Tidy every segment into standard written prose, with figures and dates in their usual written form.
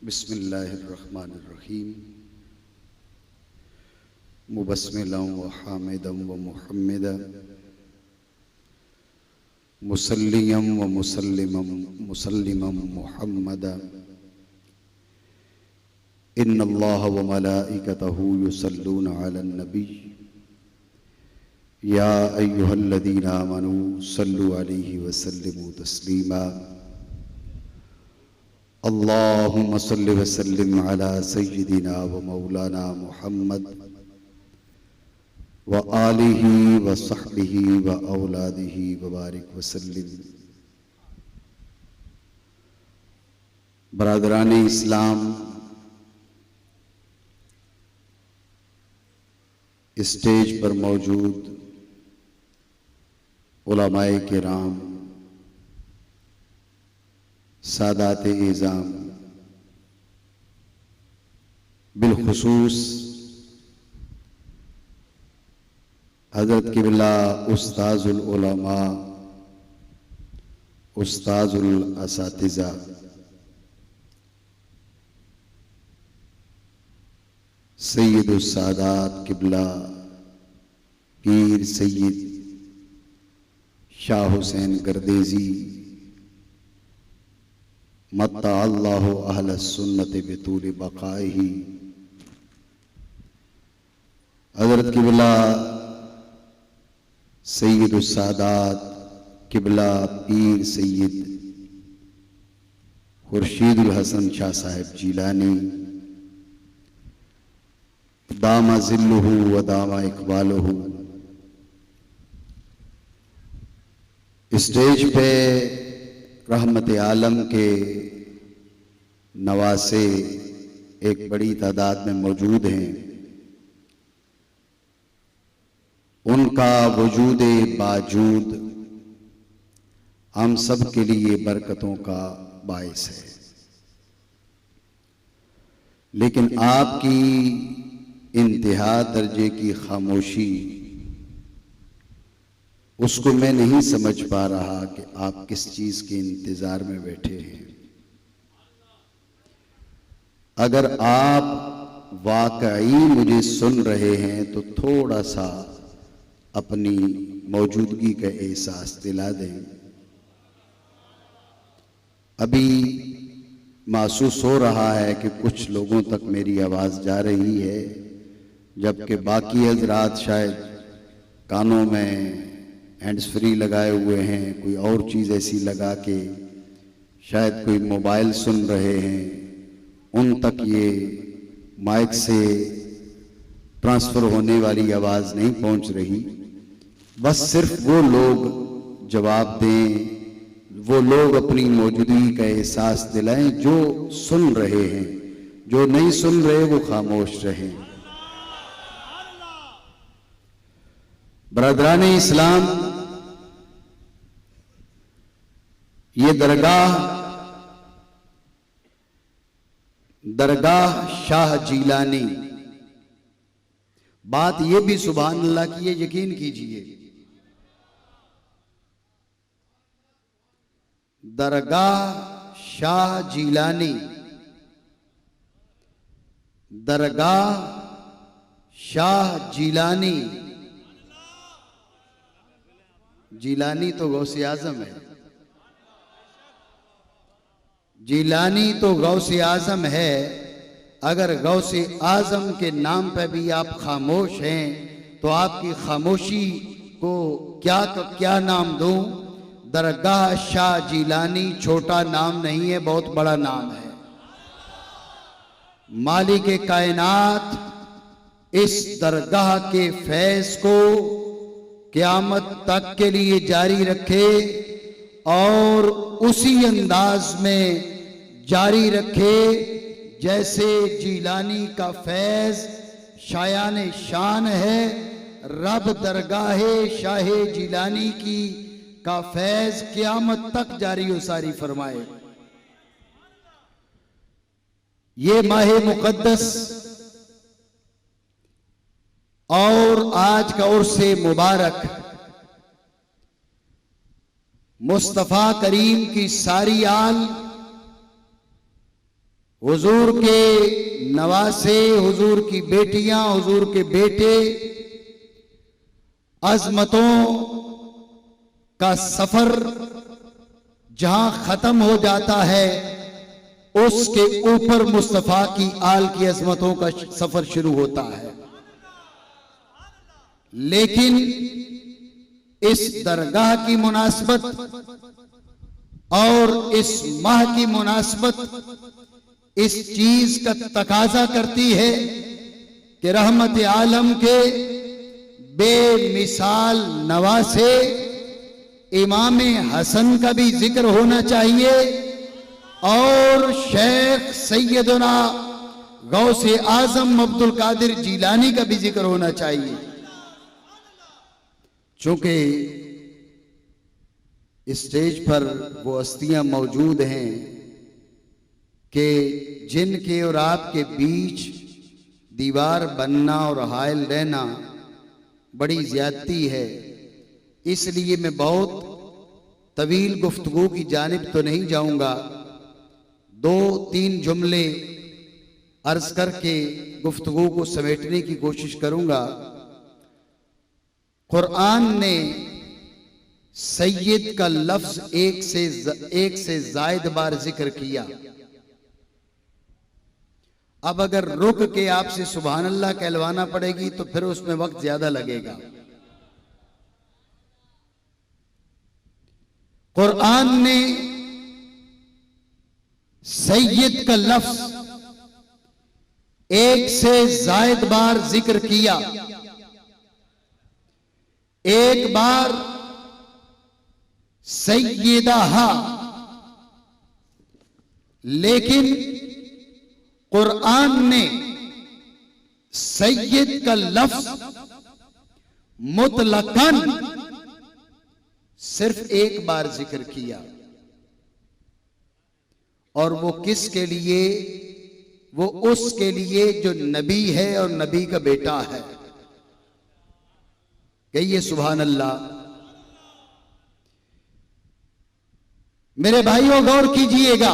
बिस्मिल्लाहिर्रहमानिर्रहीम। मुबस्मिलन व हामिदन व मुहम्मिदन मुसल्लियन व मुसल्लिमन मुहम्मदन इन्नल्लाह व मलाइकतहु युसल्लूना अलन नबी या अय्युहल्लज़ीना आमनू सल्लु अलैहि व सल्लिमू तस्लीमा। अल्लाहुम्मा सल्लि व सल्लिम अला सय्यिदिना व मौलाना मुहम्मद व आलिहि व सहबिहि व औलादिहि व बारिक व सल्लिम। बरादरान इस्लाम, स्टेज पर मौजूद उलमाए किराम, सादात इज़ाम, बिलखुसूस हज़रत क़िबला उस्ताज़ुल उलमा, उस्ताज़ुल असातिज़ा, सैयदुस सादात क़िबला पीर सैयद शाह हुसैन गर्देज़ी मत्ता अल्लाहु अहल सुन्नत बितूल बक़ाइही, हज़रत क़िबला सैयदुस सादात क़िबला पीर सैयद खुर्शीदुल हसन शाह साहिब जीलानी दामा ज़िल्लुहु व दामा इक़बालुहु। स्टेज पे रहमत आलम के नवासे एक बड़ी तादाद में मौजूद हैं। उनका वजूद बाजूद हम सब के लिए बरकतों का बायस है, लेकिन आपकी इंतहा दर्जे की खामोशी, उसको मैं नहीं समझ पा रहा कि आप किस चीज के इंतजार में बैठे हैं। अगर आप वाकई मुझे सुन रहे हैं तो थोड़ा सा अपनी मौजूदगी का एहसास दिला दें। अभी महसूस हो रहा है कि कुछ लोगों तक मेरी आवाज़ जा रही है, जबकि बाकी हजरात शायद कानों में हैंड्स फ्री लगाए हुए हैं, कोई और चीज़ ऐसी लगा के शायद कोई मोबाइल सुन रहे हैं। उन तक ये माइक से ट्रांसफ़र होने वाली आवाज़ नहीं पहुंच रही। बस सिर्फ वो लोग जवाब दें, वो लोग अपनी मौजूदगी का एहसास दिलाएं जो सुन रहे हैं। जो नहीं सुन रहे वो खामोश रहें। बरदरान इस्लाम, ये दरगाह शाह जीलानी, बात ये भी सुभान अल्लाह की, ये यकीन कीजिए, दरगाह शाह जीलानी, दरगाह शाह जीलानी। जीलानी तो गौसे आजम है, जीलानी तो गौसे आजम है। अगर गौसे आजम के नाम पे भी आप खामोश हैं तो आपकी खामोशी को क्या नाम दूं? दरगाह शाह जीलानी छोटा नाम नहीं है, बहुत बड़ा नाम है। मालिक कायनात इस दरगाह के फैज़ को क़यामत तक के लिए जारी रखे और उसी अंदाज में जारी रखे जैसे जीलानी का फैज़ शायान शान है। रब दरगाह शाह जीलानी की का फैज़ क़यामत तक जारी व सारी फरमाए। ये माह मुक़द्दस और आज का उर्से मुबारक मुस्तफ़ा करीम की सारी आल हुजूर के नवासे, हुजूर की बेटियां, हुजूर के बेटे अजमतों का सफर जहां खत्म हो जाता है, उसके ऊपर मुस्तफा की आल की अजमतों का सफर शुरू होता है। लेकिन इस दरगाह की मुनासबत और इस माह की मुनासबत इस चीज का तकाजा करती है कि रहमत आलम के बेमिसाल नवासे इमाम हसन का भी जिक्र होना चाहिए और शेख सैयदना गौसे आजम अब्दुल कादिर जीलानी का भी जिक्र होना चाहिए। चूंकि स्टेज पर वो हस्तियां मौजूद हैं कि जिनके और आपके बीच दीवार बनना और हायल रहना बड़ी ज्यादती है, इसलिए मैं बहुत तवील गुफ्तगू की जानिब तो नहीं जाऊंगा। 2-3 जुमले अर्ज करके गुफ्तगू को समेटने की कोशिश करूंगा। कुरान ने सैयद का लफ्ज एक से जायद बार जिक्र किया। अब अगर रुक के आपसे सुभान अल्लाह कहलवाना पड़ेगी तो फिर उसमें वक्त ज्यादा लगेगा। कुरान ने सैयद का लफ्ज एक से जायद बार जिक्र किया। एक बार सैयदहा, लेकिन कुरान ने सैयद का लफ्ज मुतलकन सिर्फ एक बार जिक्र किया। और वो किसके लिए? वो उसके लिए जो नबी है और नबी का बेटा है। कहिए सुभान अल्लाह। मेरे भाइयों गौर कीजिएगा,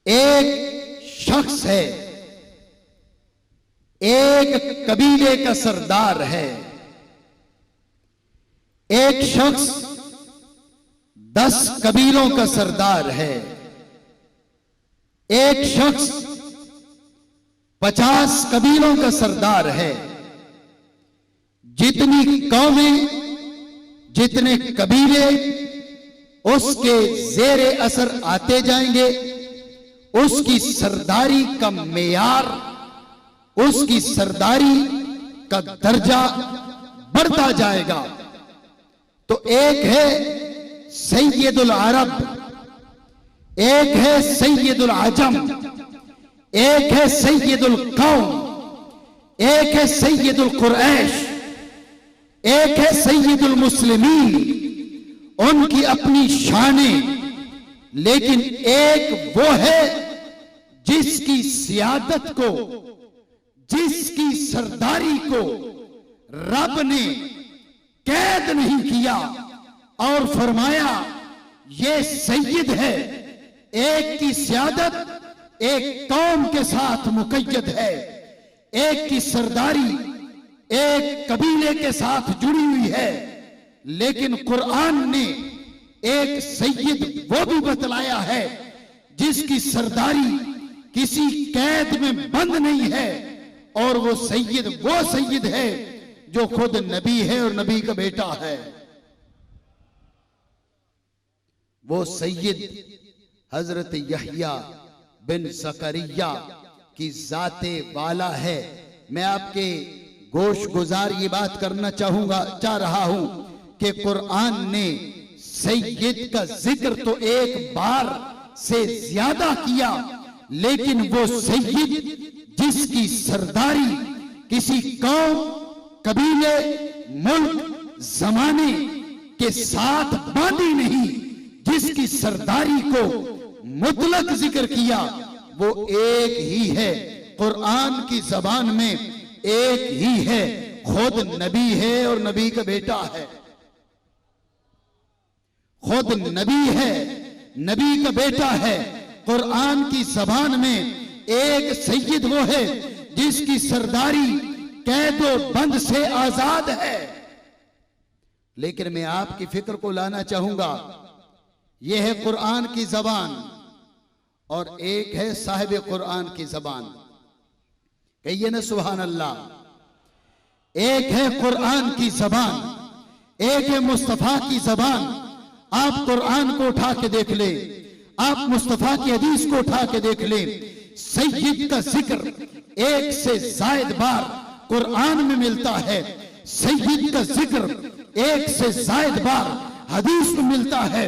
एक शख्स है, एक कबीले का सरदार है। एक शख्स 10 कबीलों का सरदार है। एक शख्स 50 कबीलों का सरदार है। जितनी कौमें, जितने कबीले उसके जेरे असर आते जाएंगे, उसकी सरदारी का मेयार, उसकी सरदारी का दर्जा बढ़ता जाएगा। तो एक है सैयदुल अरब, एक है सैयदुल अजम, एक है सैयदुल कौम, एक है सैयदुल कुरैश, एक है सैयदुल मुस्लिमीन। उनकी अपनी शानें, लेकिन एक वो है जिसकी सियादत को, जिसकी सरदारी को रब ने कैद नहीं किया और फरमाया ये सैयद है। एक की सियादत एक कौम के साथ मुकय्यद है, एक की सरदारी एक कबीले के साथ जुड़ी हुई है। लेकिन कुरान ने एक सैयद वो भी बतलाया है जिसकी सरदारी किसी कैद में बंद नहीं है, और वो सैयद है जो खुद नबी है और नबी का बेटा है। वो सैयद हजरत यहया बिन ज़करिया की जाते वाला है। मैं आपके गोश गुजार ये बात करना चाह रहा हूं कि कुरान ने सैयद का जिक्र तो एक बार से ज्यादा किया, लेकिन वो सैयद जिसकी सरदारी किसी कौम, कबीले, मुल्क, जमाने के साथ बांधी नहीं, जिसकी सरदारी को मुतलक जिक्र किया, वो एक ही है। कुरान की जबान में एक ही है, खुद नबी है और नबी का बेटा है। खुद नबी है, नबी का बेटा है, कुरान की जबान में एक सैयद वो है जिसकी सरदारी कैदो बंद से आजाद है। लेकिन मैं आपकी फिक्र को लाना चाहूंगा, यह है कुरान की जबान और एक है साहिब कुरान की जबान। कहिए ना सुभान अल्लाह। एक है कुरान की जबान, एक है मुस्तफा की जबान। आप कुरान को उठा के देख ले, आप मुस्तफा की हदीस को उठा के देख ले, सैयद का जिक्र एक से जायद बार कुरान में मिलता है, सैयद का जिक्र एक से जायद बार हदीस में मिलता है।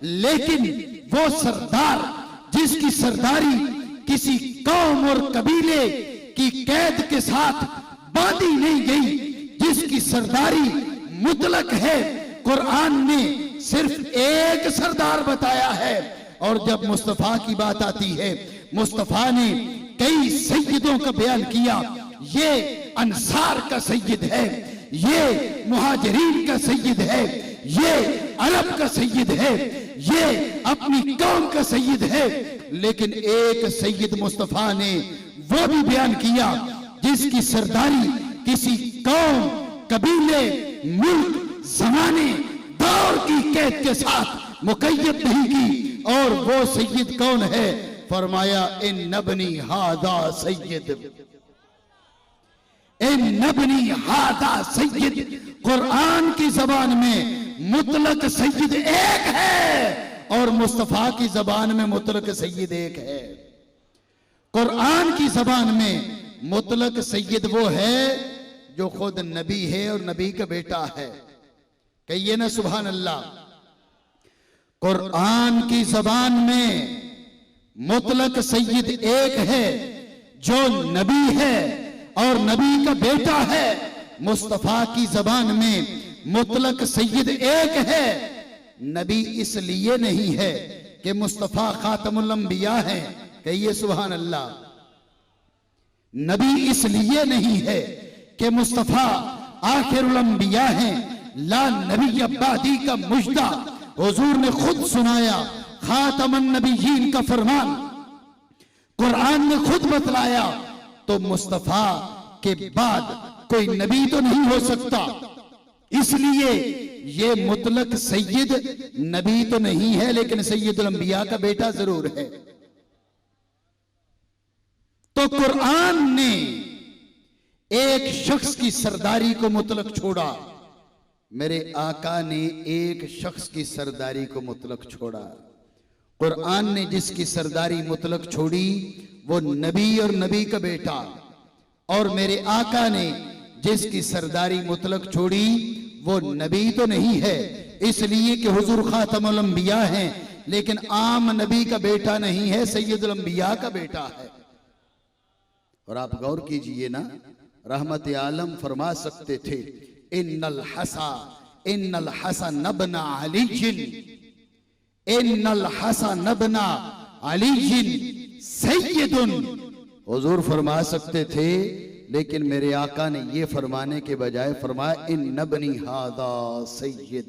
लेकिन वो सरदार जिसकी सरदारी किसी कौम और कबीले की कैद के साथ बांधी नहीं गई, जिसकी सरदारी मुतलक है, कुरान ने सिर्फ एक सरदार बताया है। और जब मुस्तफा की बात आती है, मुस्तफा ने कई सैयदों का बयान किया। ये अंसार का सैयद है, ये मुहाजिरीन का सैयद है, ये अरब का सैयद है, ये अपनी कौम का सैयद है। लेकिन एक सैयद मुस्तफा ने वो भी बयान किया जिसकी सरदारी किसी कौम, कबीले, मुल्क, जमाने, दौर की कैद के साथ मुकय्यद नहीं की। और वो सैयद कौन है? फरमाया इन नबनी हादा सैयद, इन नबनी हादा सैयद। कुरान की जबान में मुतलक सैयद एक है और मुस्तफा की जबान में मुतलक सैयद एक है। कुरान की जबान में मुतलक सैयद वो है जो खुद नबी है और नबी का बेटा है। कहिए ना सुभान अल्लाह। कुरान की जबान में मुतलक सैयद एक है जो नबी है और नबी का बेटा है। मुस्तफा की जबान में मुतलक सैयद एक है। नबी इसलिए नहीं है कि मुस्तफा खातमुल अंबिया है। कहिए सुभान अल्लाह। नबी इसलिए नहीं है कि मुस्तफा आखिरुल अंबिया है। ला नबी अब्बादी का मुजदा हुजूर ने खुद सुनाया, खातमन नबीयीन का फरमान कुरान ने खुद बतलाया। तो मुस्तफा के बाद कोई नबी तो नहीं हो सकता, इसलिए ये मुतलक सैयद नबी तो नहीं है, लेकिन सैयदुल अंबिया का बेटा जरूर है। तो कुरान ने एक शख्स की सरदारी को मुतलक छोड़ा, मेरे आका ने एक शख्स की सरदारी को मुतलक छोड़ा। कुरान ने जिसकी सरदारी मुतलक छोड़ी वो नबी और नबी का बेटा, और मेरे आका ने जिसकी सरदारी मुतलक छोड़ी वो नबी तो नहीं है, इसलिए कि हुजूर खातमुल अंबिया हैं, लेकिन आम नबी का बेटा नहीं है, सैयदुल अंबिया का बेटा है। और आप गौर कीजिए ना, रहमत आलम फरमा सकते थे इन्नल हसन नबना अलीजिन, इन्नल हसन नबना अलीजिन सैयदुन। हुजूर फरमा सकते थे, लेकिन मेरे आका ने ये फरमाने के बजाय फरमाया इन नबनी हादा सैयद।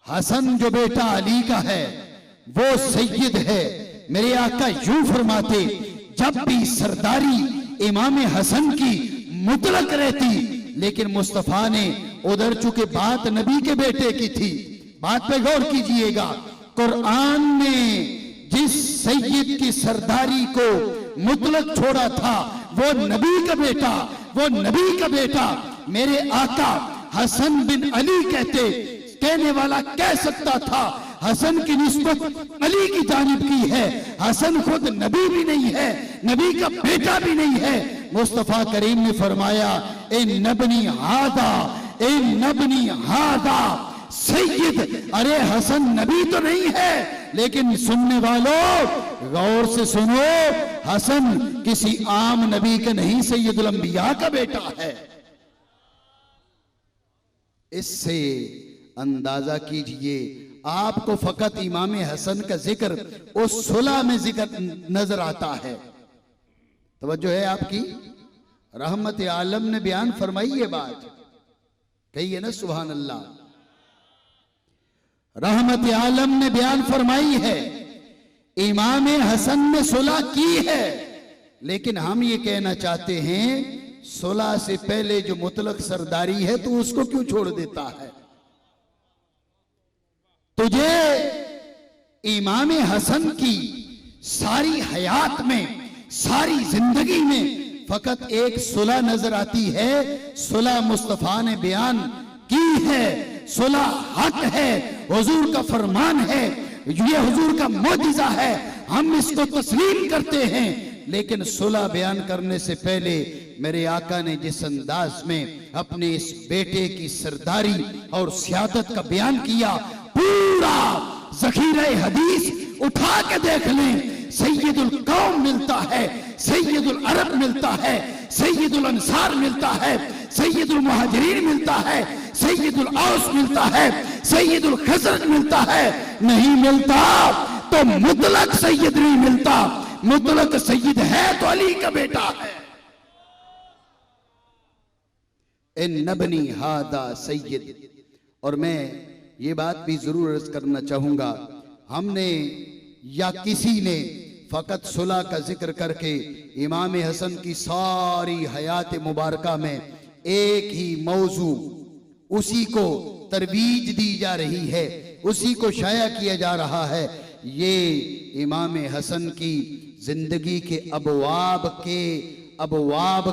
हसन जो बेटा अली का है वो सैयद है। मेरे आका यूं फरमाते, जब भी सरदारी इमाम हसन की मुतलक रहती, लेकिन मुस्तफा ने उधर चूंकि बात नबी के बेटे की थी, बात पे गौर कीजिएगा। कुरान ने जिस सैयद की सरदारी को मुतलक छोड़ा था वो नबी का बेटा, वो नबी का बेटा मेरे आका हसन बिन अली कहने वाला कह सकता था हसन की निस्बत अली की जानिब की है। हसन खुद नबी भी नहीं है, नबी का बेटा भी नहीं है। मुस्तफा करीम ने फरमाया इन नबनी हादा सैयद। अरे हसन नबी तो नहीं है, लेकिन सुनने वालों गौर से सुनो, हसन किसी आम नबी का नहीं, सैयदुल अंबिया का बेटा है। इससे अंदाजा कीजिए, आपको फकत इमाम हसन का जिक्र उस सुलह में जिक्र नजर आता है। तवज्जो है आपकी? रहमत आलम ने बयान फरमाई ये बात, कहिए ना सुभान अल्लाह। रहमत आलम ने बयान फरमाई है इमाम हसन ने सुलह की है, लेकिन हम ये कहना चाहते हैं सुलह से पहले जो मुतलक सरदारी है तो उसको क्यों छोड़ देता है? तुझे इमाम हसन की सारी हयात में, सारी जिंदगी में फकत एक सुलह नजर आती है। सुलह मुस्तफा ने बयान की है, सुलह हक है, हुजूर का फरमान है, ये हुजूर का मोजिजा है, हम इसको तस्लीम करते हैं। लेकिन सुलह बयान करने से पहले मेरे आका ने जिस अंदाज में अपने इस बेटे की सरदारी और सियादत का बयान किया, पूरा ज़ख़ीरा हदीस उठा के देख लें, सैयदुल कौम मिलता है, सैयदुल अरब मिलता है, सैयदुल अंसार मिलता है, सैयदुल मुहाजिरीन मिलता है, सैयदुल औस मिलता है, सैयदुल खज़रज मिलता है। नहीं मिलता तो मुतलक सैयद नहीं मिलता। मुतलक सैयद है तो अली का बेटा है। इन नबनी हादा सैयद। और मैं ये बात भी जरूर अर्ज करना चाहूंगा, हमने या किसी ने फकत सुलह का जिक्र करके इमाम हसन की सारी हयात मुबारका में एक ही मौजू, उसी को तरवीज दी जा रही है, उसी को शाया किया जा रहा है। ये इमाम हसन की जिंदगी के अबवाब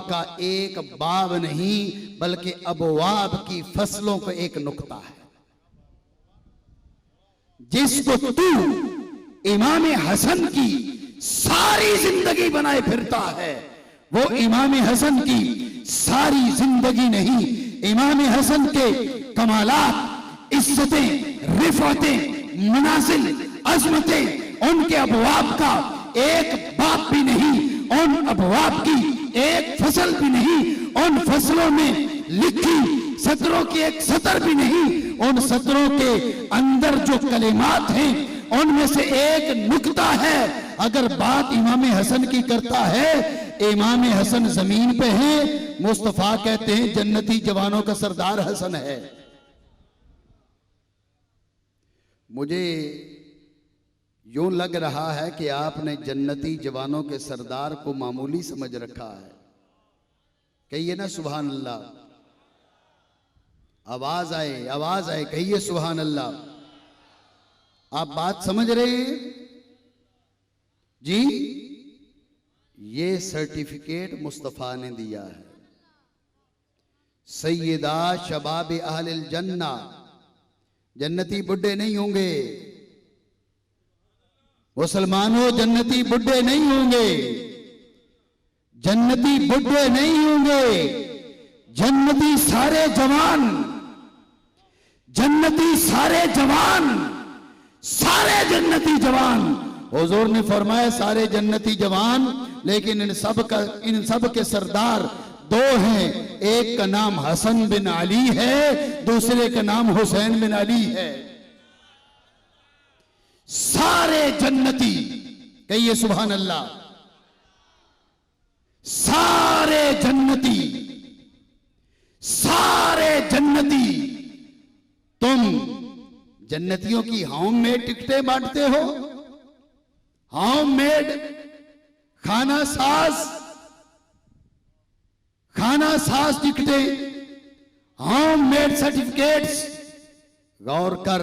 का एक बाब नहीं, बल्कि अबवाब की फसलों का एक नुक्ता है, जिसको तू इमाम हसन की सारी जिंदगी बनाए फिरता है। वो इमाम हसन की सारी जिंदगी नहीं, इमाम हसन के कमालात, इज्जतें, रिफातें, मनाजिल, अजमतें, उनके अबवाब का एक बाप भी नहीं, उन अबवाब की एक फसल भी नहीं, उन फसलों में लिखी सतरों की एक सतर भी नहीं, उन सतरों के अंदर जो कलिमात हैं उनमें से एक नुक्ता है। अगर बात इमाम हसन की करता है, इमाम हसन जमीन पे है, मुस्तफा कहते हैं जन्नती जवानों का सरदार हसन है। मुझे यूं लग रहा है कि आपने जन्नती जवानों के सरदार को मामूली समझ रखा है। कहिए ना सुभान अल्लाह, आवाज आए, कहिए सुभान अल्लाह। आप बात समझ रहे हैं जी? ये सर्टिफिकेट मुस्तफा ने दिया है, सैयदा शबाब अहलिल जन्ना। जन्नती बुढ़े नहीं होंगे मुसलमानों, जन्नती बुढ़े नहीं होंगे, जन्नती बुढ़े नहीं होंगे, जन्नती सारे जवान, जन्नती सारे जवान, सारे जन्नती जवान। हुजूर ने फरमाया सारे जन्नती जवान, लेकिन इन सब के सरदार दो हैं, एक का नाम हसन बिन अली है, दूसरे का नाम हुसैन बिन अली है। सारे जन्नती, कहिए सुभान अल्लाह, सारे जन्नती, सारे जन्नती। तुम जन्नतियों की होममेड टिकटें बांटते हो, होममेड खाना साज टिकटें, होममेड सर्टिफिकेट्स। गौर कर,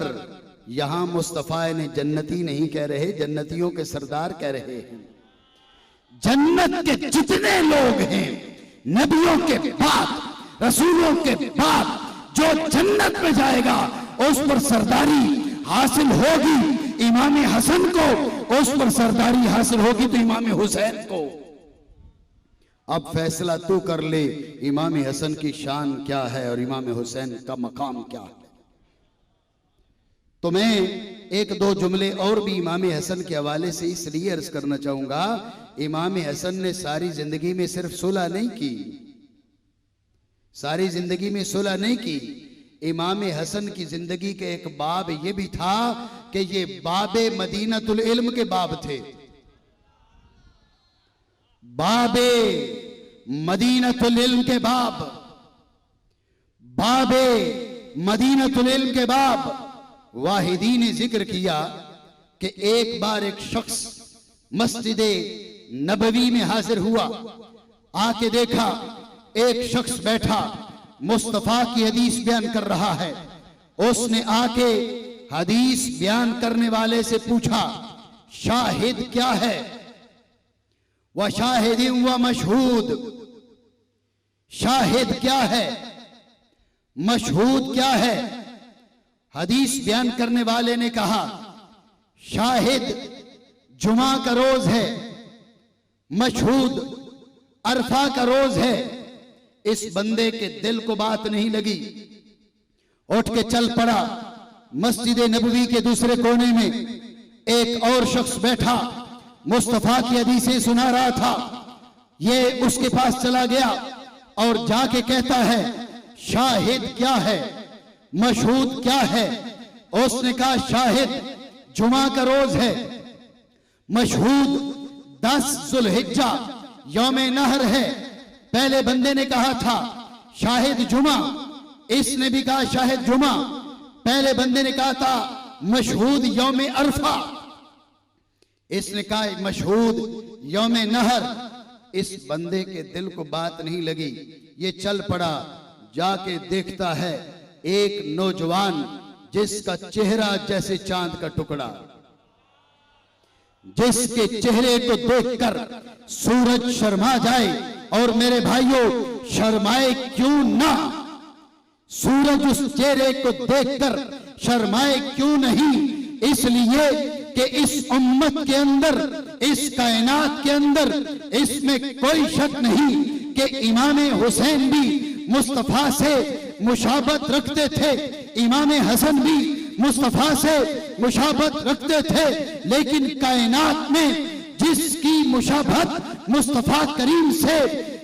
यहां मुस्तफा ने जन्नती नहीं कह रहे, जन्नतियों के सरदार कह रहे हैं। जन्नत के जितने लोग हैं, नबियों के बाद, रसूलों के बाद जो जन्नत में जाएगा उस पर सरदारी हासिल होगी इमाम हसन को, उस पर सरदारी हासिल होगी तो इमाम हुसैन को। अब फैसला तू कर ले, इमाम हसन की शान क्या है और इमाम हुसैन का मकाम क्या है। तो मैं एक दो जुमले और भी इमाम हसन के हवाले से इसलिए अर्ज करना चाहूंगा, इमाम हसन ने सारी जिंदगी में सिर्फ सुलह नहीं की, सारी जिंदगी में सुलह नहीं की। इमाम हसन की जिंदगी के एक बाब ये भी था कि ये बाबे मदीनतुल इल्म के बाब थे, बाबे मदीनतुल इल्म के बाब, बाबे मदीनतुल इल्म के बाब। वाहिदी ने जिक्र किया कि एक बार एक शख्स मस्जिद नबवी में हाजिर हुआ, आके देखा एक शख्स बैठा मुस्तफा की हदीस बयान कर रहा है। उसने आके हदीस बयान करने वाले से पूछा, शाहिद क्या है? वह शाहिद व मशहूद, शाहिद क्या है, मशहूद क्या है? हदीस बयान करने वाले ने कहा, शाहिद जुमा का रोज है, मशहूद अरफा का रोज है। इस बंदे के दिल को बात नहीं लगी, उठ के चल पड़ा। मस्जिद नबवी के दूसरे कोने में एक और शख्स बैठा मुस्तफा की हदीसें सुना रहा था। ये उसके पास चला गया और जाके कहता है, शाहिद क्या है, मशहूद क्या है? उसने कहा, शाहिद जुमा का रोज है, मशहूद 10 जुल्हिज्जा यौम नहर है। पहले बंदे ने कहा था शाहिद जुमा, इसने भी कहा शाहिद जुमा। पहले बंदे ने कहा था मशहूद यौम अरफा, इसने कहा मशहूद यौम नहर। इस बंदे के दिल को बात नहीं लगी, ये चल पड़ा। जाके देखता है एक नौजवान जिसका चेहरा जैसे चांद का टुकड़ा, जिसके चेहरे को देखकर सूरज शर्मा जाए। और मेरे भाइयों, शर्माए क्यों ना? सूरज उस चेहरे को देखकर शर्माए क्यों नहीं? इसलिए कि इस उम्मत के अंदर, इस कायनात के अंदर, इसमें कोई शक नहीं कि इमाम हुसैन भी मुस्तफा से मुशाबत रखते थे, इमाम हसन भी मुस्तफा से मुशाबत रखते थे। लेकिन कायनात में जिसकी मुशाबत मुस्तफा करीम से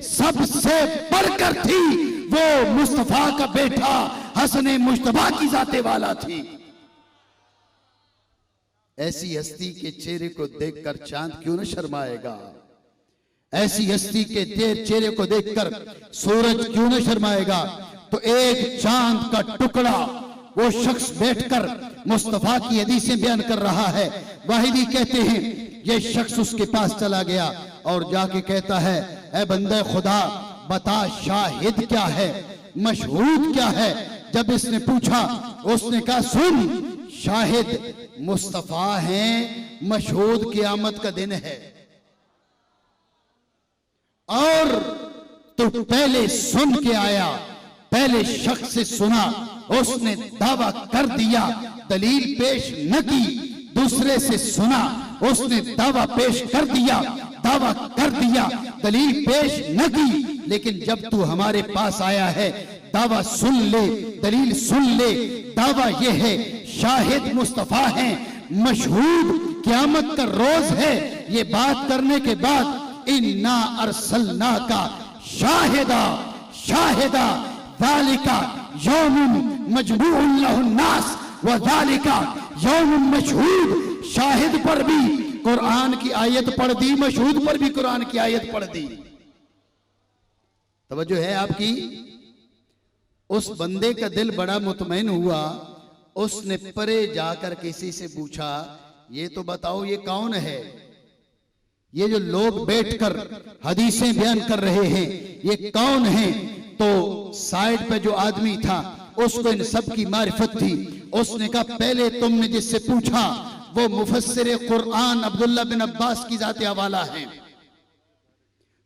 सबसे बढ़कर थी, वो मुस्तफा का बेटा हसन मुश्तबा की जाते वाला थी। ऐसी हस्ती के चेहरे को देखकर चांद क्यों न शर्माएगा? ऐसी हस्ती के चेहरे को देखकर सूरज क्यों न शर्माएगा? तो एक चांद का टुकड़ा वो शख्स बैठकर मुस्तफा की हदीसें बयान कर रहा है। वाहिदी कहते हैं ये शख्स उसके पास चला गया और जाके कहता है, ऐ बंदे खुदा बता शाहिद क्या है, मशहूद क्या है? जब इसने पूछा, उसने कहा, सुन, शाहिद मुस्तफा हैं, मशहूद क़यामत का दिन है। और तो पहले सुन के आया, पहले शख्स से सुना, उसने दावा कर दिया, दलील पेश न की। दूसरे से सुना, उसने दावा पेश कर दिया, दावा कर दिया, दलील पेश न की। लेकिन जब तू हमारे पास आया है, दावा सुन ले, दलील सुन ले। दावा यह है शाहिद मुस्तफा हैं, मशहूद क़यामत का रोज है। ये बात करने के बाद इन्ना अरसलना का शाहिदा शाहिदा ज़ालिका यौमुन मजमूउन लहुन नास व ज़ालिका यौमुन मशहूद। शाहिद पर भी कुरान की आयत पढ़ दी, मशहूद पर भी कुरान की आयत पढ़ दी। तवज्जो है आपकी? उस बंदे का दिल बड़ा मुतमईन हुआ। उसने परे जाकर किसी से पूछा, ये तो बताओ ये कौन है? ये जो लोग बैठकर हदीसें बयान कर रहे हैं, ये कौन है? तो साइड पे जो आदमी था उसको इन सब की मारिफत थी। उसने कहा, पहले तुमने जिससे पूछा वो मुफस्सिर कुरान अब्दुल्ला बिन अब्बास की जाते हवाला है।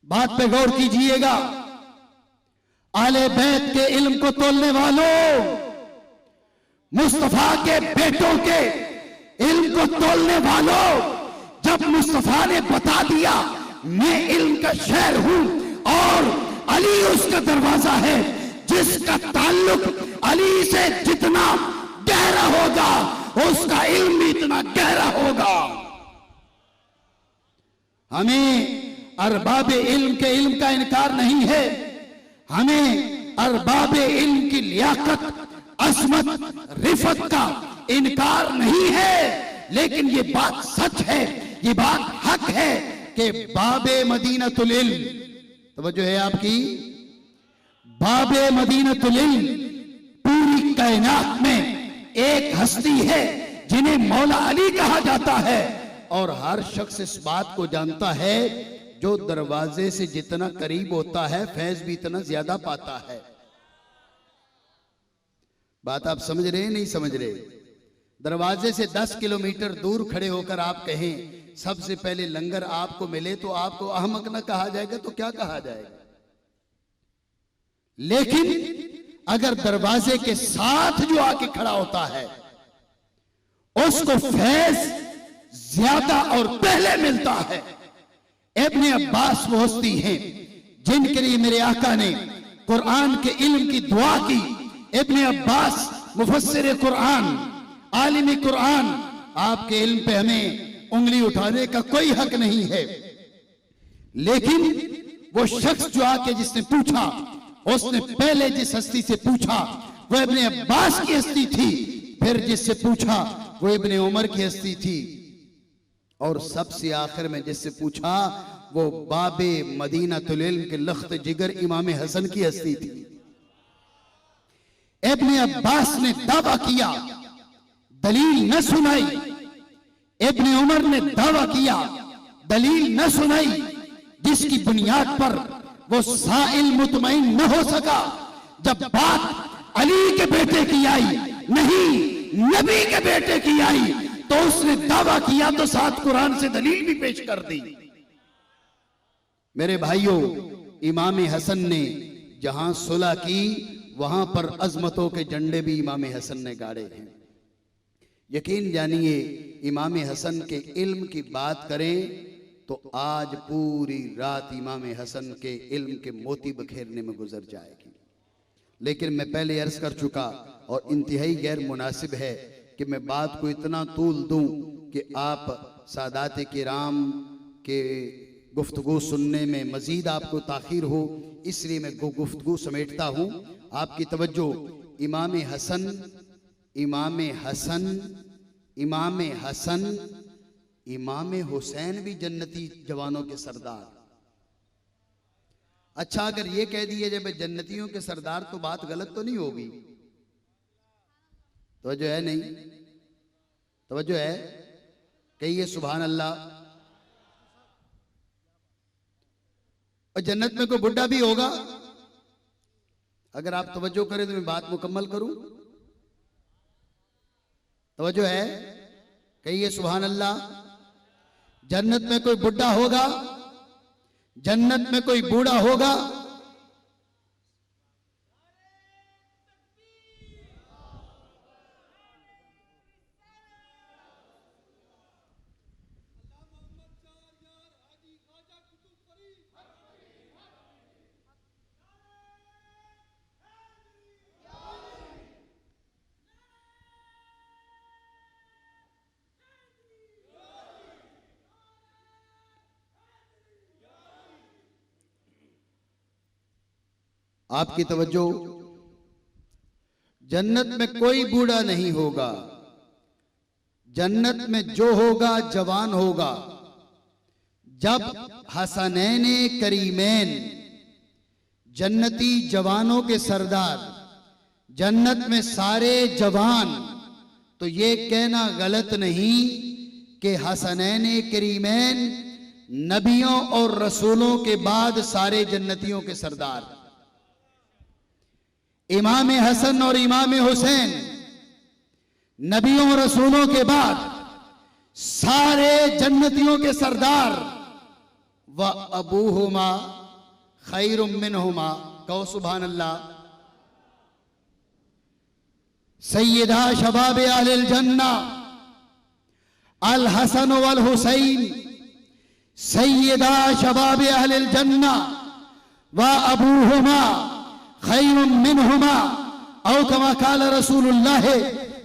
बात पे गौर कीजिएगा। आले बैत के इल्म को तोलने वालों, मुस्तफा के बेटों के इल्म को तोलने वालों, जब मुस्तफा ने बता दिया मैं इल्म का शहर हूं और अली उसका दरवाजा है, जिसका ताल्लुक अली से जितना गहरा होगा उसका इल्म भी इतना गहरा होगा। हमें अरबाबे इल्म के इल्म का इनकार नहीं है, हमें अरबाबे इल्म की लियाकत, असमत, रिफत का इनकार नहीं है। लेकिन ये बात सच है, ये बात हक है कि बाबे मदीनतुल इल्म, तवज्जो है आपकी, बाबे मदीनतुल इल्म पूरी कायनात में एक हस्ती है जिन्हें मौला अली कहा जाता है। और हर शख्स इस बात को जानता है, जो दरवाजे से जितना करीब होता है फैज भी इतना ज्यादा पाता है। बात आप समझ रहे हैं नहीं समझ रहे? दरवाजे से 10 किलोमीटर दूर खड़े होकर आप कहें सबसे पहले लंगर आपको मिले, तो आपको अहमक न कहा जाएगा तो क्या कहा जाएगा? लेकिन अगर दरवाजे के साथ जो आके खड़ा होता है उसको फैज ज्यादा और पहले मिलता है। इब्ने अब्बास वो हस्ती हैं जिनके लिए मेरे आका ने कुरान के इल्म की दुआ की। इब्ने अब्बास मुफस्सिर कुरान, आलिम कुरान, आपके इल्म पे हमें उंगली उठाने का कोई हक नहीं है। लेकिन वो शख्स जो आके जिसने पूछा, उसने पहले जिस हस्ती से पूछा वो इब्ने अब्बास की हस्ती थी, फिर जिससे पूछा वो इब्ने उमर की हस्ती थी, और सबसे आखिर में जिससे पूछा वो बाबे मदीनातुल इल्म के लख्त जिगर इमाम हसन की हस्ती थी। इब्ने अब्बास ने दावा किया, दलील न सुनाई। इब्ने उमर ने दावा किया, दलील न सुनाई, जिसकी बुनियाद पर वो साइल मुतमईन न हो सका। जब बात अली के बेटे की आई, नहीं नबी के बेटे की आई, तो उसने दावा किया तो साथ कुरान से दलील भी पेश कर दी। मेरे भाइयों, इमाम हसन ने जहां सुलह की वहां पर अजमतों के झंडे भी इमाम हसन ने गाड़े हैं। यकीन जानिए, इमाम हसन के इल्म की बात करें तो आज पूरी रात इमाम हसन के इल्म के मोती बखेरने में गुजर जाएगी। लेकिन मैं पहले अर्ज कर चुका और इंतहाई गैर मुनासिब है कि मैं बात को इतना तूल दूं कि आप सादात किराम के गुफ्तगू सुनने में मजीद आपको ताखीर हो, इसलिए मैं गुफ्तगू समेटता हूं। आपकी तवज्जो इमाम हसन, इमाम हसन, इमाम हसन, इमाम हुसैन भी जन्नती जवानों के सरदार। अच्छा, अगर ये कह दिए जब जन्नतियों के सरदार तो बात गलत तो नहीं होगी? तवज्जो है नहीं? तवज्जो है? कहिए सुभान अल्लाह। और जन्नत में कोई बुढ़ा भी होगा? अगर आप तवज्जो करें तो मैं बात मुकम्मल करूं। तवज्जो है? कहिए सुभान अल्लाह। जन्नत में कोई बुढ़ा होगा? जन्नत में कोई बूढ़ा होगा? आपकी तवज्जो, जन्नत में कोई बूढ़ा नहीं होगा। जन्नत में जो होगा जवान होगा। जब हसनैन करीमैन, जन्नती जवानों के सरदार, जन्नत में सारे जवान, तो ये कहना गलत नहीं कि हसनैन करीमैन नबियों और रसूलों के बाद सारे जन्नतियों के सरदार। इमाम हसन और इमाम हुसैन नबियों और रसूलों के बाद सारे जन्नतियों के सरदार। व अबूहुमा खैरुम मिनहुमा, कहो सुभान अल्लाह। सैयदा शबाब अहलिल जन्ना अल हसन वल हुसैन, सैयदा शबाब अहलिल जन्ना व अबूहुमा खैरुम मिनहुमा, औ कमा काल रसूलुल्लाह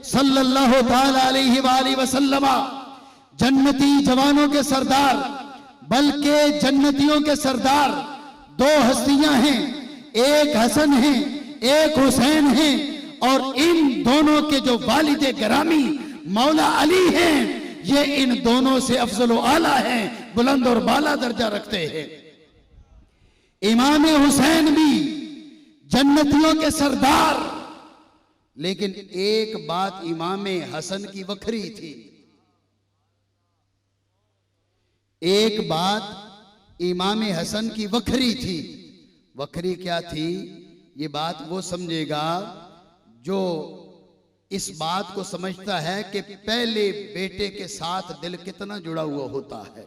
सल्लल्लाहु ताला अलैहि वसल्लम। जन्नती जवानों के सरदार, बल्कि जन्नतियों के सरदार दो हस्तियां हैं, एक हसन है, एक हुसैन है, और इन दोनों के जो वालिद गिरामी मौला अली हैं, ये इन दोनों से अफजल व आला हैं, बुलंद और बाला दर्जा रखते हैं। इमाम हुसैन भी जन्नतियों के सरदार, लेकिन एक बात इमाम हसन की वखरी थी। एक बात इमाम हसन की वखरी थी। वखरी क्या थी? ये बात वो समझेगा जो इस बात को समझता है कि पहले बेटे के साथ दिल कितना जुड़ा हुआ होता है।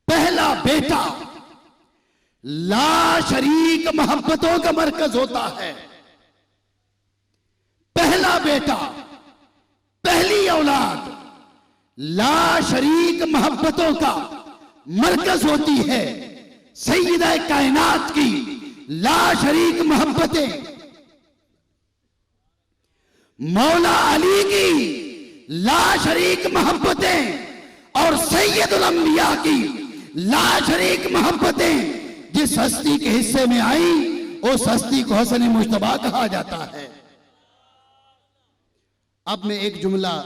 पहला बेटा लाशरीक मोहब्बतों का मरकज होता है। पहला बेटा, पहली औलाद लाशरीक मोहब्बतों का मरकज होती है। सैयदा कायनात की लाशरीक मोहब्बतें, मौला अली की लाशरीक मोहब्बतें और सैयदुल अंबिया की लाशरीक मोहब्बतें जिस हस्ती के हिस्से में आई, उस हस्ती को हसन मुश्तबा कहा जाता है। अब मैं एक जुमला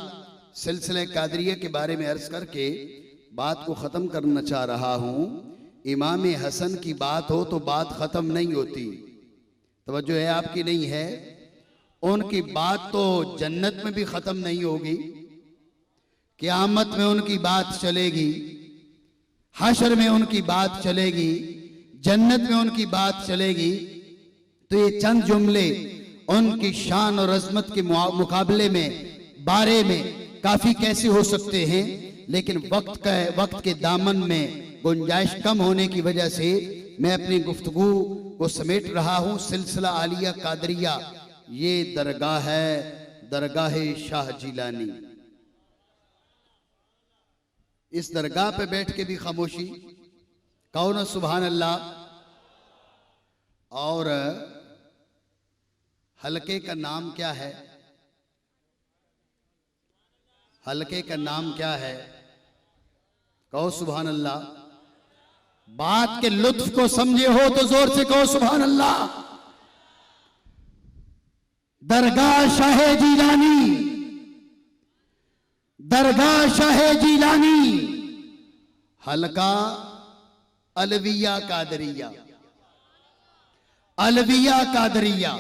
सिलसिले कादरिया के बारे में अर्ज करके बात को खत्म करना चाह रहा हूं। इमाम हसन की बात हो तो बात खत्म नहीं होती। तवज्जो है आपकी? नहीं है। उनकी बात तो जन्नत में भी खत्म नहीं होगी, क़यामत में उनकी बात चलेगी, हशर में उनकी बात चलेगी, जन्नत में उनकी बात चलेगी। तो ये चंद जुमले उनकी शान और अजमत के मुकाबले में बारे में काफी कैसे हो सकते हैं, लेकिन वक्त के दामन में गुंजाइश कम होने की वजह से मैं अपनी गुफ्तगू को समेट रहा हूं। सिलसिला आलिया कादरिया ये दरगाह है, दरगाह शाह जिलानी। इस दरगाह पे बैठ के भी खामोशी, कहो ना सुभान अल्लाह। और हलके का नाम क्या है? हलके का नाम क्या है? कहो सुभान अल्लाह। बात के लुत्फ को समझे हो तो जोर से कहो सुभान अल्लाह। दरगाह शाह जिलानी, दरगाह शाह जिलानी, हलका अलविया कादरिया, अलविया कादरिया।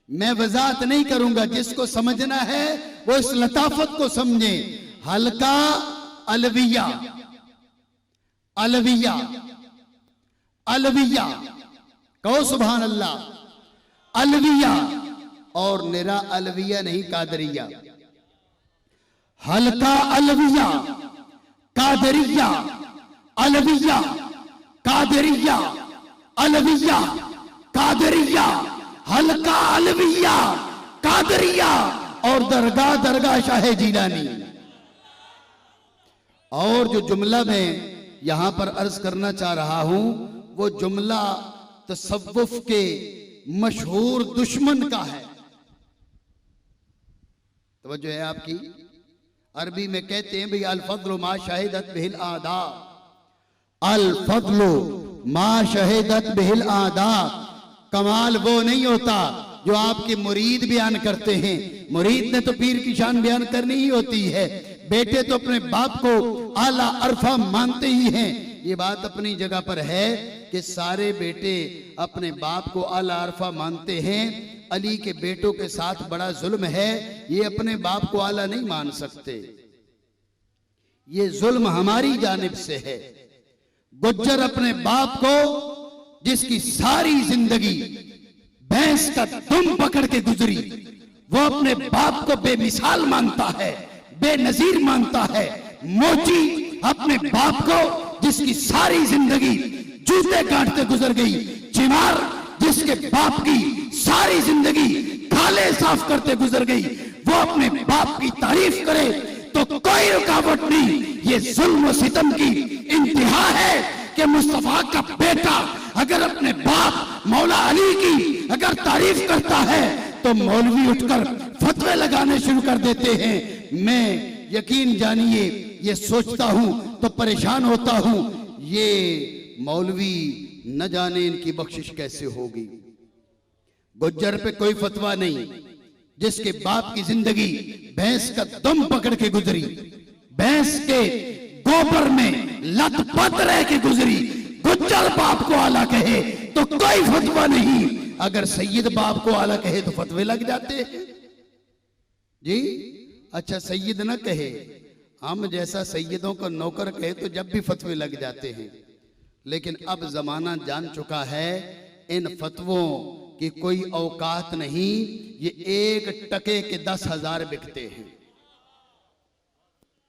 मैं वजाहत नहीं करूंगा, जिसको समझना है वो इस लताफत को समझे। हलका अलविया, अलविया, अलविया, कहो सुभान अल्लाह। अलविया, और निरा अलविया नहीं, कादरिया। हलका अलविया, कादरिया, अलविया, कादरिया, अलविया, कादरिया, हलका अलविया, कादरिया और दरगाह दरगाह शाह जिलानी। और जो जुमला मैं यहां पर अर्ज करना चाह रहा हूं वो जुमला तसव्वुफ के मशहूर दुश्मन का है। तवज्जो है आपकी? अरबी में कहते हैं भाई अल फद्लु मा शहिदत बिहिल आदा, अल फद्लु मा शहिदत बिहिल आदा। कमाल वो नहीं होता जो आपके मुरीद बयान करते हैं। मुरीद ने तो पीर की शान बयान करनी ही होती है। बेटे तो अपने बाप को आला अरफा मानते ही हैं। ये बात अपनी जगह पर है कि सारे बेटे अपने बाप को आला अरफा मानते हैं। अली के बेटों के साथ बड़ा जुल्म है, ये अपने बाप को आला नहीं मान सकते। ये जुल्म हमारी जानिब से है। गुज्जर अपने बाप को, जिसकी सारी जिंदगी भैंस का दुम पकड़ के गुजरी, वो अपने बाप को बेमिसाल मानता है, बेनजीर मानता है। मोची अपने बाप को, जिसकी सारी जिंदगी जूते काटते गुजर गई, चिमार जिसके बाप की सारी जिंदगी खाले साफ करते गुजर गई, वो अपने बाप की तारीफ करे तो कोई रुकावट नहीं। ये जुल्म और सितम की इंतहा है कि मुस्तफा का बेटा अगर अपने बाप मौला अली की अगर तारीफ करता है तो मौलवी उठकर फतवे लगाने शुरू कर देते हैं। मैं यकीन जानिए ये सोचता हूं तो परेशान होता हूं, ये मौलवी न जाने इनकी बख्शिश कैसे होगी। गुज्जर पे कोई फतवा नहीं, जिसके बाप की जिंदगी भैंस का दम पकड़ के गुजरी, भैंस के गोबर में लथपथ रह के गुजरी, गुज्जर बाप को आला कहे तो कोई फतवा नहीं। अगर सैयद बाप को आला कहे तो फतवे लग जाते हैं जी। अच्छा सैयद ना कहे, हम जैसा सैयदों को नौकर कहे तो जब भी फतवे लग जाते हैं। लेकिन अब जमाना जान चुका है इन फतवों की कोई औकात नहीं। ये 1 टके के 10,000 बिकते हैं।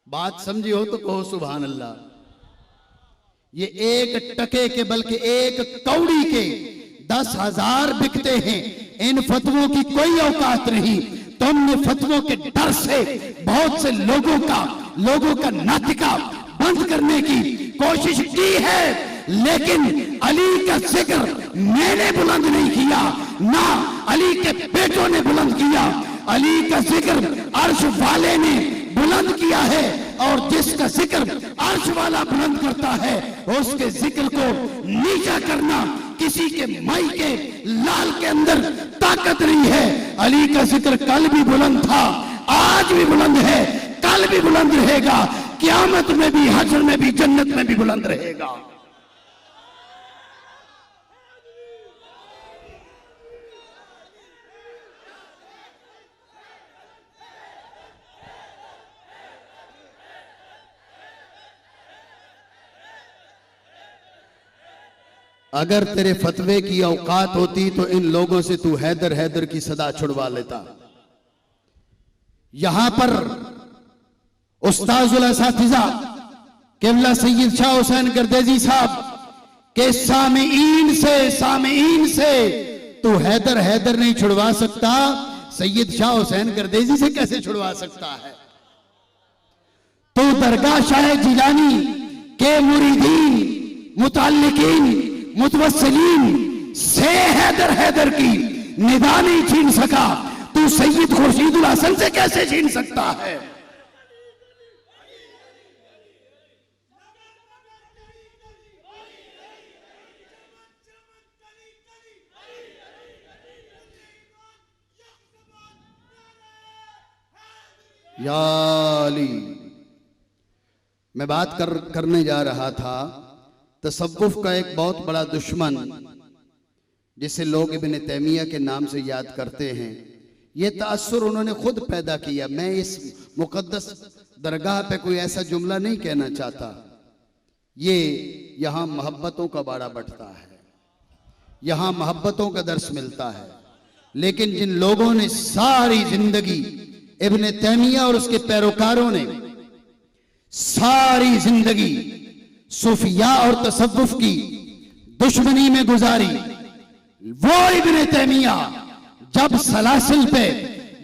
बात समझी हो तो कहो सुभान अल्लाह। ये 1 टके के बल्कि 1 कौड़ी के 10,000 बिकते हैं। इन फतवों की कोई औकात नहीं। तुमने फतवों के डर से बहुत से लोगों का नातिका बंद करने की कोशिश की है, लेकिन अली का जिक्र मैंने बुलंद नहीं किया, ना अली के बेटों ने बुलंद किया। अली का जिक्र अर्श वाले ने बुलंद किया है, और जिसका जिक्र अर्श वाला बुलंद करता है उसके जिक्र को नीचा करना किसी के माई के लाल के अंदर ताकत नहीं है। अली का जिक्र कल भी बुलंद था, आज भी बुलंद है, कल भी बुलंद रहेगा, क़यामत में भी, हश्र में भी, जन्नत में भी बुलंद रहेगा। अगर तेरे फतवे की औकात होती तो इन लोगों से तू हैदर हैदर की सदा छुड़वा लेता। यहां पर उस्ताजुल असातिज़ा क़िबला सैयद शाह हुसैन गर्देजी साहब के सामीईन से तू हैदर हैदर नहीं छुड़वा सकता, सैयद शाह हुसैन गर्देजी से कैसे छुड़वा सकता है? तू दरगाह शाह जिलानी के मुरीदीन, मुताल्लिकीन, मुतवस्सिलीन से हैदर हैदर की निदा नहीं छीन सका, तू सैयद खुर्शीदुल हसन से कैसे छीन सकता है? या अली, मैं बात करने जा रहा था तसव्वुफ का एक बहुत बड़ा दुश्मन जिसे लोग इब्न तैमिया के नाम से याद करते हैं। ये तासुर उन्होंने खुद पैदा किया। मैं इस मुकद्दस दरगाह पे कोई ऐसा जुमला नहीं कहना चाहता। ये यहाँ मोहब्बतों का बाड़ा बढ़ता है, यहाँ मोहब्बतों का दर्स मिलता है। लेकिन जिन लोगों ने सारी जिंदगी, इब्न तैमिया और उसके पैरोकारों ने सारी जिंदगी सूफिया और तसव्वुफ की दुश्मनी में गुजारी, वो इब्न तैमिया जब सलासिल पे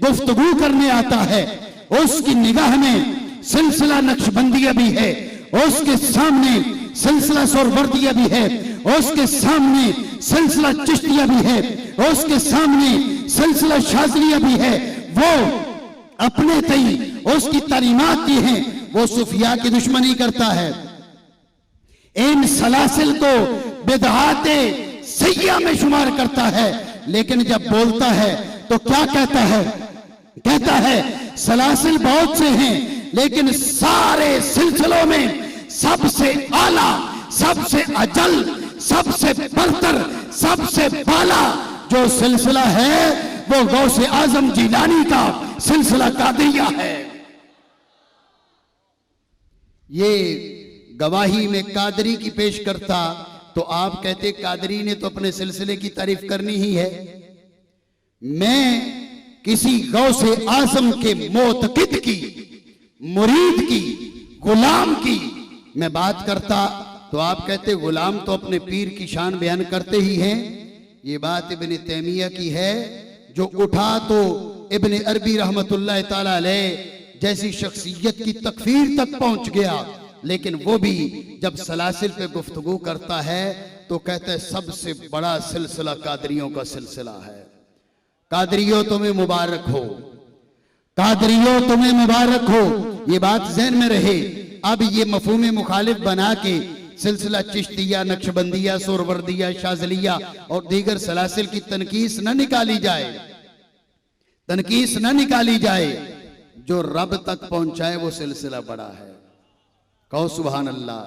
गुफ्तगू करने आता है, उसकी निगाह में सिलसिला नक्शबंदिया भी है, उसके सामने सिलसिला सोहरवर्दिया भी है, उसके सामने सिलसिला चिश्तिया भी है, उसके सामने सिलसिला शाज़लिया भी है। वो अपने तई उसकी तालीमात की हैं, वो सूफिया की दुश्मनी करता है। इन सलासिल को बिदआते सय्या में शुमार करता है, लेकिन जब बोलता है तो क्या कहता है? कहता है सलासिल बहुत से हैं, लेकिन सारे सिलसिलों में सबसे आला, सबसे अजल, सबसे बरतर, सबसे बाला जो सिलसिला है वो गौसे आजम जिलानी का सिलसिला कादरिया है। ये गवाही में कादरी की पेश करता तो आप कहते कादरी ने तो अपने सिलसिले की तारीफ करनी ही है। मैं किसी गौसे आजम के मोतकिद की, मुरीद की, गुलाम की मैं बात करता तो आप कहते गुलाम तो अपने पीर की शान बयान करते ही हैं। ये बात इब्न तैमिया की है, जो उठा तो इब्न अरबी रहमतुल्लाह ताला अलैह जैसी शख्सियत की तकफीर तक पहुंच गया। लेकिन वो भी जब सलासिल पे गुफ्तगू करता है तो कहता है सबसे बड़ा सिलसिला कादरियों का सिलसिला है। कादरियों तुम्हें मुबारक हो, कादरियों तुम्हें मुबारक हो, ये बात ज़हन में रहे। अब ये मफहूम मुखालिफ बना के सिलसिला चिश्तिया, नक्शबंदिया, सोहरवर्दिया, शाज़लिया और दीगर सलासिल की तनकीस न निकाली जाए, तनकीस न निकाली जाए। जो रब तक पहुंचाए वो सिलसिला बड़ा है। कहो सुभान अल्लाह।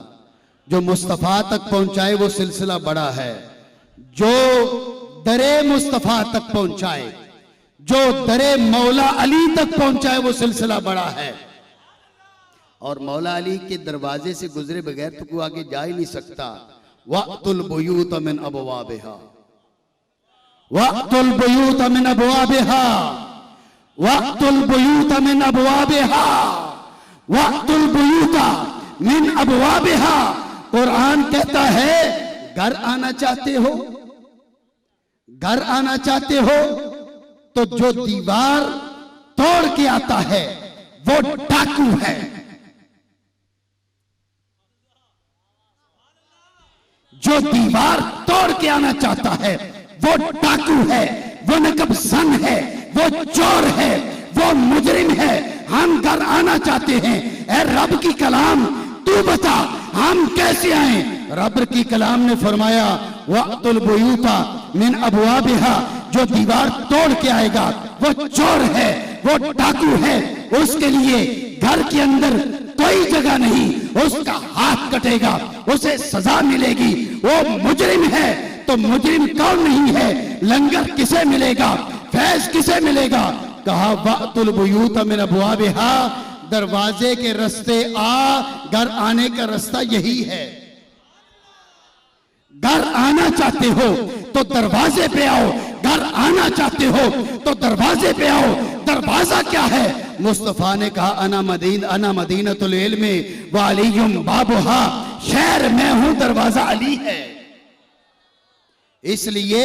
जो मुस्तफ़ा तक पहुंचाए वो सिलसिला बड़ा है। जो दरे मुस्तफा तक पहुंचाए, जो दरे मौला अली तक पहुंचाए, वो सिलसिला बड़ा है। और मौला अली के दरवाजे से गुजरे बगैर तो कोई आगे जा ही नहीं सकता। वक्तुल बुयूत मिन अबवाबिहा, वक्तुल बुयूत मिन अबवाबिहा, वक्तुल बुयूत मिन अबवाबिहा, वक्तुल बुयूत मिन अबवाबिहा। कुरान कहता है घर आना चाहते हो, घर आना चाहते हो तो जो दीवार तोड़ के आता है वो डाकू है। जो दीवार तोड़ के आना चाहता है वो डाकू है, वो नकबसन है, वो चोर है, वो मुजरिम है। हम घर आना चाहते हैं, ऐ रब की कलाम तू बता हम कैसे आए। रब की कलाम ने फरमाया वक्तुल बुयूता मिन अबवाबिहा, जो दीवार तोड़ के आएगा वो चोर है, वो डाकू है, उसके लिए घर के अंदर कोई जगह नहीं, उसका हाथ कटेगा, उसे सजा मिलेगी। वो मुजरिम है तो मुजरिम कौन नहीं है, लंगर किसे मिलेगा, फैज किसे मिलेगा। कहा वक्तुल बुयूत मिन अबवाबिहा, दरवाजे के रास्ते आ, घर आने का रास्ता यही है। घर आना चाहते हो तो दरवाजे पे आओ, घर आना चाहते हो तो दरवाजे पे आओ। दरवाजा क्या है? मुस्तफा ने कहा अना मदीनतुल इल्म व अलीयुम बाबुहा, शहर मैं हूं, दरवाजा अली है। इसलिए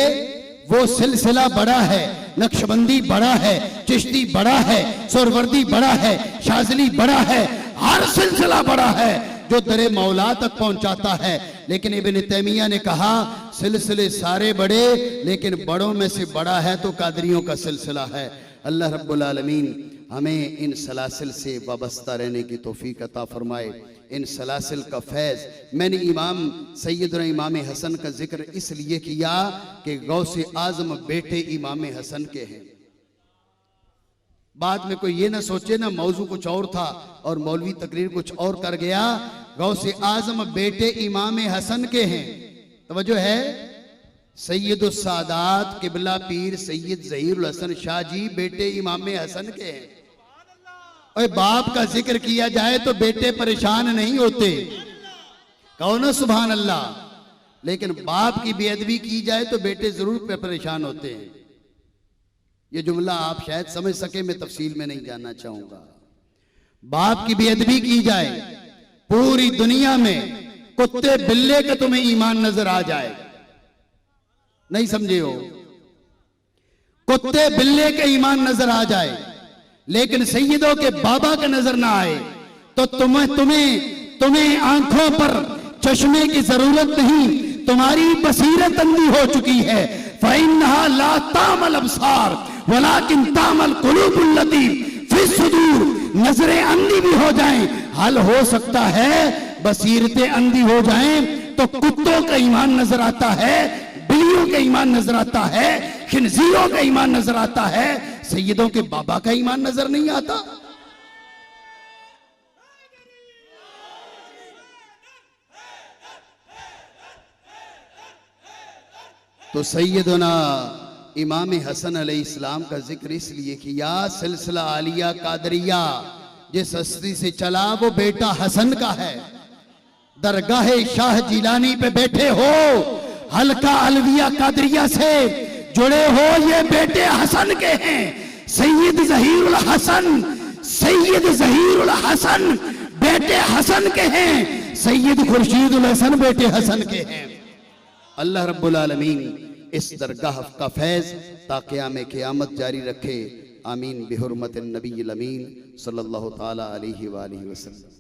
वो सिलसिला बड़ा है, नक्शबंदी बड़ा है, चिश्ती बड़ा है, सोरवर्दी बड़ा है, शाजली बड़ा है, हर सिलसिला बड़ा है जो दरे मौला तक पहुंचाता है। लेकिन इब्न तैमिया ने कहा सिलसिले सारे बड़े, लेकिन बड़ों में से बड़ा है तो कादरियों का सिलसिला है। अल्लाह रब्बुल आलमीन हमें इन सलासिल से वाबस्ता रहने की तौफीक अता फरमाए। इन सलासिल का फैज़, मैंने इमाम सैयदना इमाम हसन का जिक्र इसलिए किया कि गौसे आज़म बेटे इमाम हसन के हैं। बाद में कोई ये ना सोचे ना मौजू कुछ और था और मौलवी तकरीर कुछ और कर गया। गौसे आज़म बेटे इमाम हसन के हैं। तवज्जो है, सैयदुस सादात किबला पीर सैयद ज़हीरुल हसन शाह जी बेटे इमाम हसन के हैं। और बाप का जिक्र किया जाए तो बेटे परेशान नहीं होते, कहो ना सुभान अल्लाह। लेकिन बाप की बेअदबी की जाए तो बेटे जरूर परेशान होते हैं। ये जुमला आप शायद समझ सके, मैं तफसील में नहीं जानना चाहूंगा। बाप की बेअदबी की जाए, पूरी दुनिया में कुत्ते बिल्ले का तुम्हें ईमान नजर आ जाए, नहीं समझे हो, कुत्ते बिल्ले के ईमान नजर आ जाए, लेकिन सैयदों के बाबा का नजर ना आए तो तुम्हें आंखों पर चश्मे की जरूरत नहीं, तुम्हारी बसीरत अंधी हो चुकी है। फ़इन्नहा ला तामल अब्सार वलाकिन तामल कुलूबुल लती फी सुदूर। नजरें अंधी भी हो जाएं, हल हो सकता है बसीरतें अंधी हो जाएं तो कुत्तों का ईमान नजर आता है, बिल्लियों का ईमान नजर आता है, खिंजीरों का ईमान नजर आता है, सैयदों के बाबा का ईमान नजर नहीं आता। तो सैयदना इमाम हसन अलैहिस्सलाम का जिक्र इसलिए किया, सिलसिला आलिया कादरिया जिस हस्ती से चला वो बेटा हसन का है। दरगाह शाह जिलानी पे बैठे हो, हल्का अलविया कादरिया से जुड़े हो, ये बेटे हसन के हैं। सैयद ज़हीरुल हसन, सैयद ज़हीरुल हसन बेटे हसन के हैं। सैयद खुर्शीदुल हसन बेटे हसन के हैं। अल्लाह रब्बुल आलमीन इस दरगाह का फैज़ ता क़याम क़यामत जारी रखे। आमीन बिहुर्मतिन नबील अमीन सल्लल्लाहु ताला अलैहि व आलिहि वसल्लम।